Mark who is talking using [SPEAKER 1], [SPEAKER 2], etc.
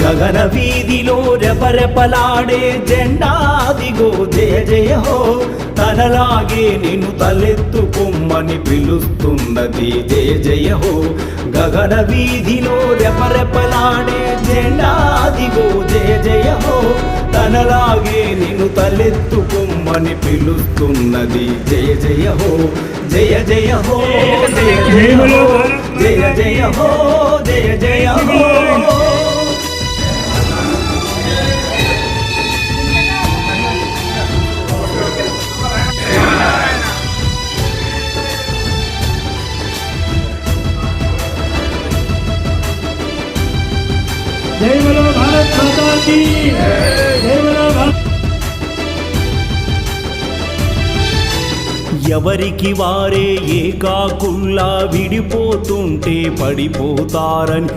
[SPEAKER 1] గగన వీధిలో రెపరెపలాడే జెండాదిగో జయ జయ హో తనలాగే నిన్ను తలెత్తుకొమ్మని పిలుస్తున్నది జయ జయ హో గగన వీధిలో రెపరెపలాడే జెండాదిగో జయ జయ హో తనలాగే నిన్ను తలెత్తుకొమ్మని పిలుస్తున్నది జయ జయ హో జయ జయ హో జయ జయ హో జయ జయ హో జయ జయ హో
[SPEAKER 2] जय बोलो भारत माता की जय बोलो भारत।
[SPEAKER 1] ఎవరికి వారే ఏకాకుల్లా విడిపోతుంటే పడిపోతారని